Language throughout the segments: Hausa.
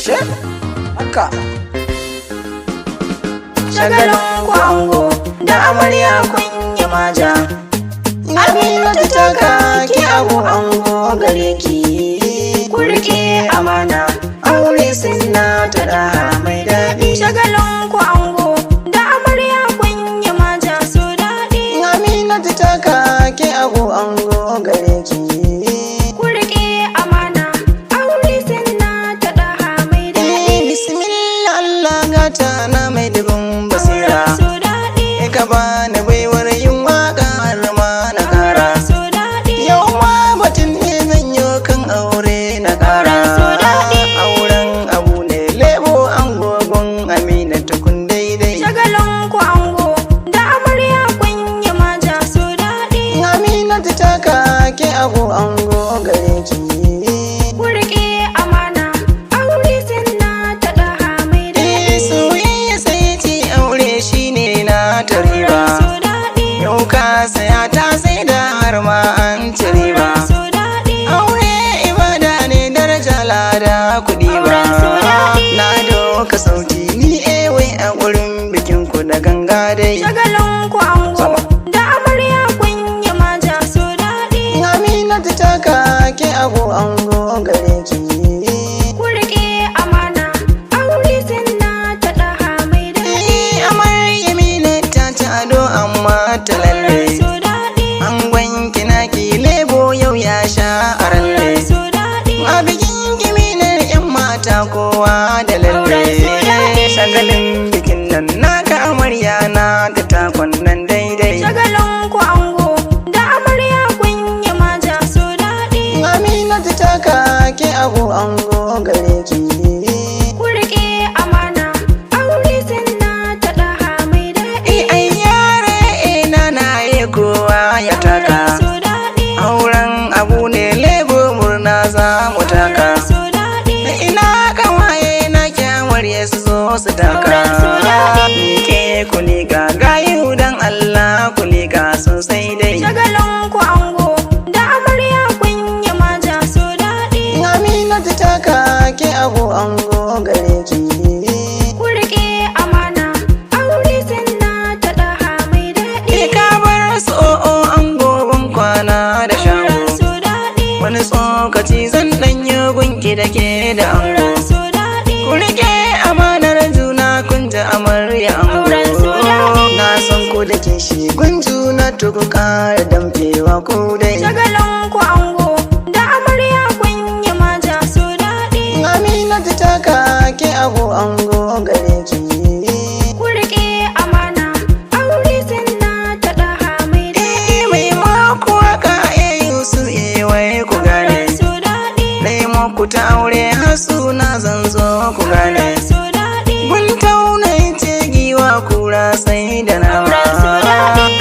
Ashe haka shagalin ku ango da amarya kun yi maja. Aminatu ta kaki abu ango gare ki, ku rike amana aure sunna ta da mai daɗi. Shagalin ku ango da amarya kun yi maja su daɗi. Aminatu ta kaki abu ango gare ki, ku rike amana aure sunna ta da mai daɗi. bismillah Allah gata na mai dubin basira, su daɗi. ka bani baiwar yin waka har ma na kara. su daɗi. Yau ma batun ne zan yi kan aure na kara. su daɗi. Auren abu ne lebo angogon Aminatu kun daidai. Shagalin ku ango da amarya kun yi maja su daɗi. Aminatu ta kake abu ango gare ki, Ku rike amana aure sunna ta da mai daɗi. soyayya sai ce aure shine na ta riba. su daɗi. Yau ka saya ta sai da har ma an ci riba. su daɗi. Aure ibada ne daraja lada kuɗi ba. su daɗi. Na doka sauti ni wai a gurin bikin ku da ganga dai. Shagalin ku ango da amarya kun yi maja su daɗi. Aminatu ta kake abu ango gare ki, Ku rike amana aure sunna ta da mai daɗi. amarya Amina ta ci ado amma ta lalle. su daɗi. Angon kinaki lebo yau ya sha a ralle. su daɗi. A bikin kiminar 'yan mata kowa da lalle. Shagalin bikin nan naka amarya na ga takon nan daidai. Shagalin ku ango da amarya kun yi maja su daɗi. Aminatu ta kake abu ango gare ki, Ku rike amana aure sunna ta da mai daɗi. ai yare na ye kowa ya taka. su daɗi. Auren abu ne lebo murna za mu taka. su daɗi. Ina kawaye na kyamar su zo su taka. Ke ku liƙa gayu dan Allah ku liƙa sosai dai. Shagalin ku ango da amarya kun yi maja su daɗi. Aminatu ta kake abu ango gare ki, Ku rike amana aure sunna ta da mai daɗi. ka bar su o'o ango ban kwana da shago. su daɗi. Wani tsokaci zan ɗanyo gunki da ke da ango. su daɗi. Ku rike amanar juna kun ji amarya ango. Na san ku da ke shi gun juna tuku ƙara damfewa ku dai. Shagalin ku ango da amarya kun yi maja su daɗi. Aminatu ta kake abu ango gare ki, Ku rike amana aure sunna ta da mai daɗi. mai maku waka su wai ku gane. su daɗi. Nai maku ta aure har suna zan zo ku gane. su daɗi. Kun tauna ce giwa kura sai da nama.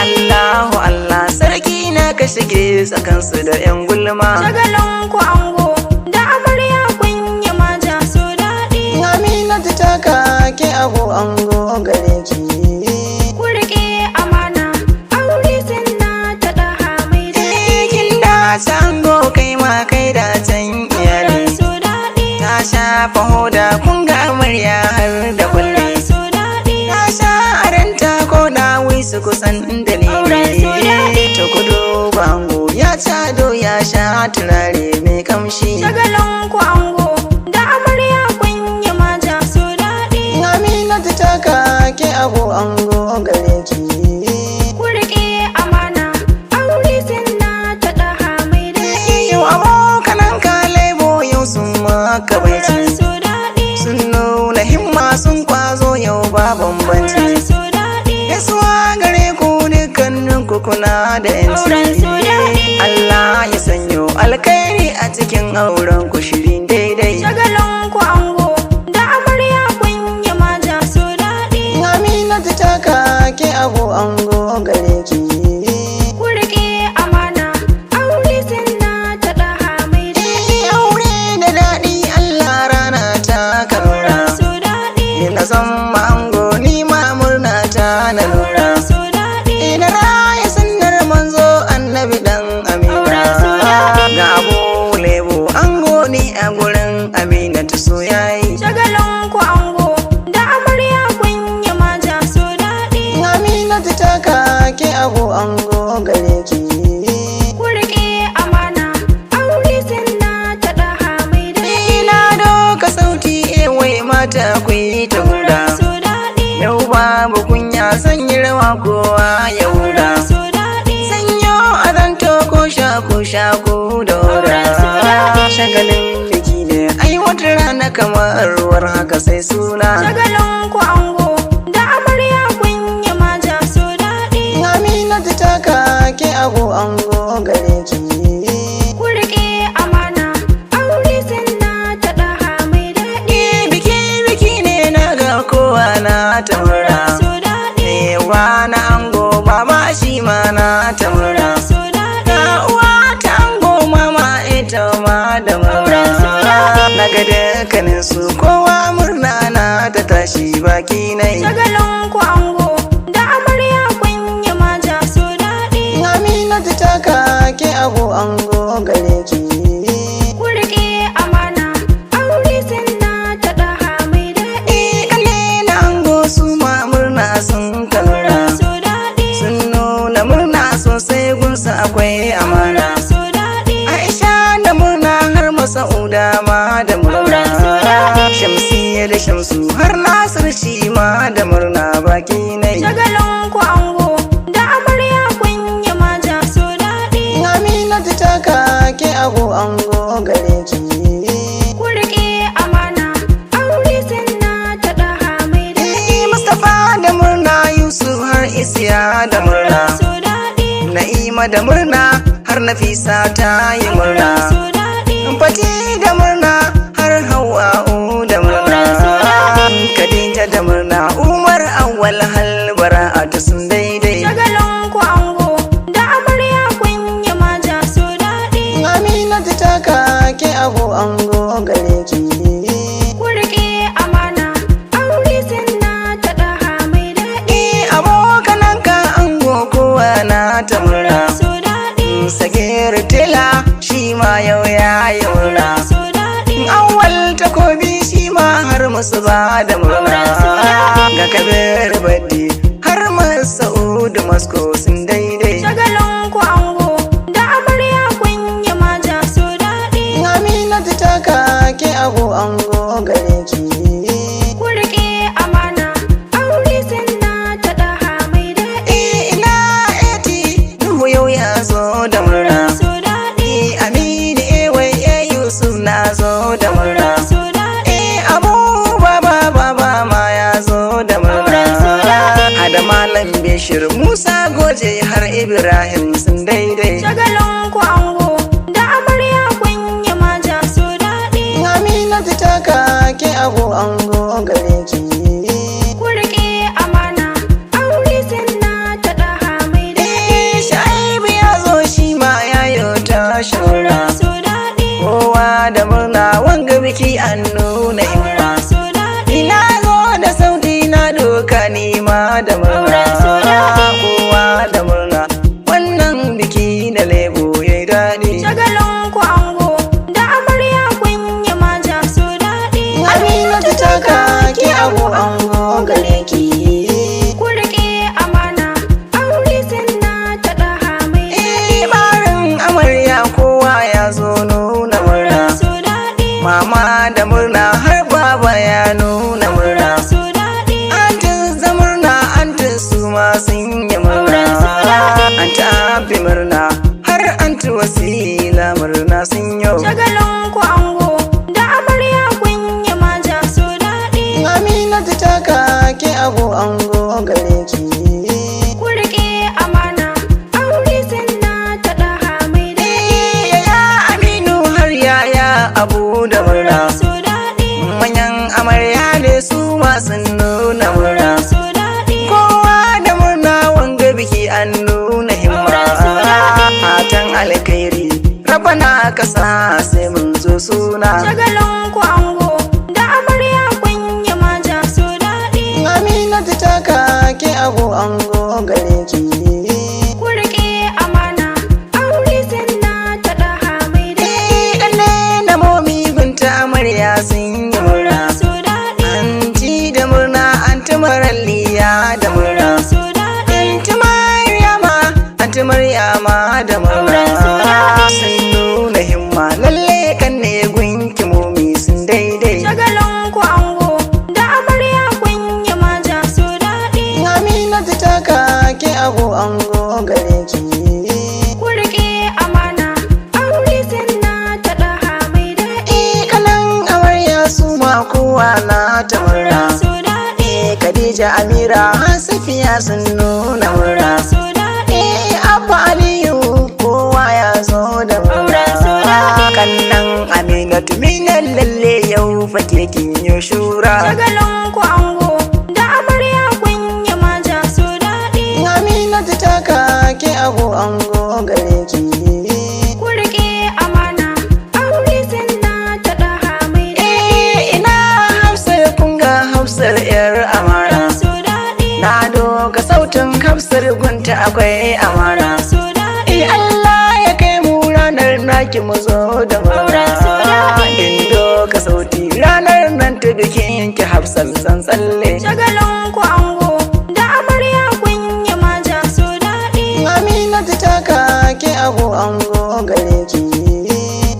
Allahu Allah sarki na ka shige tsakansu da 'yan gulma. Shagalin ku ango da amarya kun yi maja su daɗi. Aminatu ta kake abu ango gare ki, Ku rike amana aure sunna ta da mai daɗi. kin da ta ango kai ma kai da can iyali. su daɗi. Ta shafa hoda kun ga amarya har da kulle. su daɗi. Ta sha aranta ko da wisu kusan dalili. Ta kudu bango ya cado ya sha turare mai kamshi. Shagalin ku ango da amarya kun yi maja su daɗi. Aminatu ta kake abu ango gare ki, Ku rike amana aure sunna ta da mai daɗi. yau abokanan ka lebo yau sun maka baiti. su daɗi. Sun nuna himma sun kwazo yau ba bambanci. su daɗi. Yasuwa gare ku dukkanin ku kuna da yanci. su daɗi. Allah ya sanyo alkhairi a cikin auren ku shirin daidai. Shagalin ku ango da amarya kun yi maja su daɗi. Aminatu ta kake abu ango gare ki, Ku rike amana aure sunna ta da mai daɗi. aure da daɗi Allah rana ta karura. su daɗi. Na san ango ni ma murna ta na lura. su daɗi. Ina raya sunnar manzo annabi dan Amina. Ga abu lebo ango ni a gurin Aminatu so yayi. kamata ku yi ta guda. Yau babu kunya sanyi rawa kowa ya hura. Sanyo azanto ko shaku da hura. Shagalin biki ne ai wata rana kamar ruwar haka sai suna. Shagalin ku ango da amarya kun yi maja su daɗi. Aminatu ta kake abu ango gare ki. Ku riƙe amana aure sunna ta ɗaha mai daɗi. Biki ne na ga kowa na ta mura. Su daɗi. Wa na ango mama shi ma na ta mura. Su daɗi. Uwa ta ango mama ita ma da mura. Na ga dukkanin su kowa murna na ta tashi baki nai. Shagalin ku ango da amarya kun yi maja su daɗi. Aminatu ta kake abu ango gare ki. Ku riƙe amana aure sunna ta ɗaha mai daɗi. Kalle na ango su ma murna sun kalura. Su daɗi. Sun nuna murna sosai gunsa akwai amana. Su daɗi. Aisha da murna har Masauda ma da murna. Shamsiyya da Shamsu har Nasir shi ma da murna baki nai. Shagalin ku ango da amarya kun yi maja su daɗi. Aminatu ta kake abu ango gare ki. Ku riƙe amana aure sunna ta ɗaha mai daɗi. Mustapha da murna Yusuf har Isiya da murna. Su daɗi. Na'ima da murna har Nafisa ta yi murna. Su daɗi. Fati da murna har Hawwa'u da murna. Khadija da murna Umar Awwal hal Bara'atu sun daidai. Shagalin ku ango da amarya kun yi maja su daɗi. Aminatu ta kake abu ango gare ki. Ku riƙe amana aure sunna ta ɗaha mai daɗi. Abokananka ango kowa na ta murna. Su daɗi. Sagir tela shi ma yau ya yi murna. Su daɗi. Awwal takobi shi ma har musu ba da murna. Ga Kabir Baddi har Masaudu Masko sun daidai. Shagalin ku ango da amarya kun yi maja su daɗi. Aminatu ta kake abu ango gare ki. Ku riƙe amana aure sunna ta ɗaha mai daɗi. Ina eti Nuhu yau ya zo da murna. Su daɗi. Aminu wai Yusuf na zo da murna. Su daɗi. Abu baba ma ya zo da murna. Hada Malam Bishir Musa Goje har Ibrahim sun daidai. Shagalin ku ango da amarya kun yi maja su daɗi. Aminatu ta kake abu ango gare ki. Ku riƙe amana aure sunna ta ɗaha mai daɗi. Shaibu ya zo shi ma ya yi tashi murna. Su daɗi. Kowa da murna wanga biki an nuna himma. Su daɗi. Ina zo da sauti na doka nima da murna. Kowa da murna wannan biki da lebo ya yi daɗi. Shagalin ku ango da amarya kun yi maja su daɗi. Aminatu ta kake abu ango gare ki. Ku riƙe amana aure sunna ta ɗaha mai daɗi. Barin amarya kowa ya zo nuna murna. Su daɗi. Mama da murna har baba ya nuna murna. Su daɗi. Antin za murna antin su ma sun yi murna. Anta abi murna har anti Wasila murna sun yau. Shagalin ku ango da amarya kun yi maja su daɗi. Aminatu ta kake abu ango gare ki. Ku riƙe amana aure sunna ta ɗaha mai daɗi. Yaya Aminu har yaya Abu da murna. Su daɗi. Manyan amarya ne su ma sun nuna murna. Su daɗi. Kowa da murna wanga biki an nuna himma. Fatan alkhairi rabana kasa sai mun zo suna. Shagalin ku ango da amarya kun yi maja su daɗi. Aminatu ta kake abu ango gare ki. Ku riƙe amana aure sunna ta ɗaha mai daɗi. Kalle na momi gunta amarya sun yi murna. Su daɗi. Anti da murna anti maralliya da murna. Su daɗi. Anti Maryama da murna. Sun nuna himma lalle kan ne gunki momi sun dai kowa na ta murna. Khadija Amira Safiya sun nuna murna. Abba Aliyu kowa ya zo da murna. Kannan Aminatu minan lalle yau fake kin yi shura. Shagalin ku ango da amarya kun yi maja su daɗi. Aminatu ta kake abu ango gare ki. Ku riƙe amana aure sunna ta ɗaha mai daɗi. Ina Hafsar kun ga Hafsar yar amana. Na doka sautin Hafsar gunta akwai amana. Allah ya kai mu ranar naki mu zo da murna. In doka sauti ranar nan ta bikin ki Hafsar san tsalle. Shagalin ku ango da amarya kun yi maja su daɗi. Aminatu ta kake abu ango gare ki.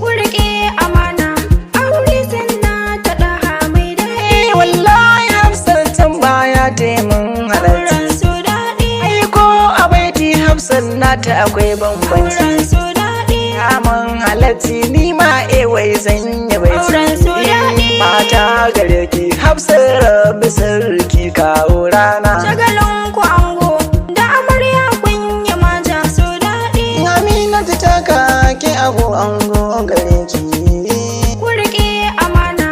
Ku riƙe amana aure sunna ta ɗaha mai daɗi. Wallahi Hafsar can baya taimun halarci. Ai ko a baiti Hafsar nata akwai bambanci. Kamun halarci ni ma wai zan yi baiti. Mata gare ki Hafsar rabi sarki kawo rana. Shagalin ku ango da amarya kun yi maja su daɗi. Aminatu ta kake abu ango gare ki. Ku riƙe amana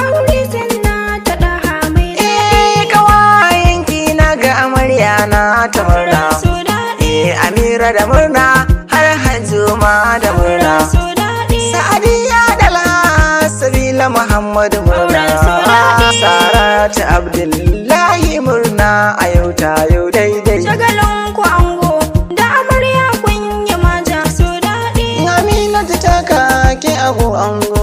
aure sunna ta ɗaha mai daɗi. Kawayenki na ga amarya na ta murna. Amira da murna har Hajjuma da murna. Sa'adiya da Sabila Muhammadu murna. Saratu Abdullahi murna a yau ta yau daidai. Shagalin ku ango da amarya kun yi maja su daɗi. Aminatu ta kake abu ango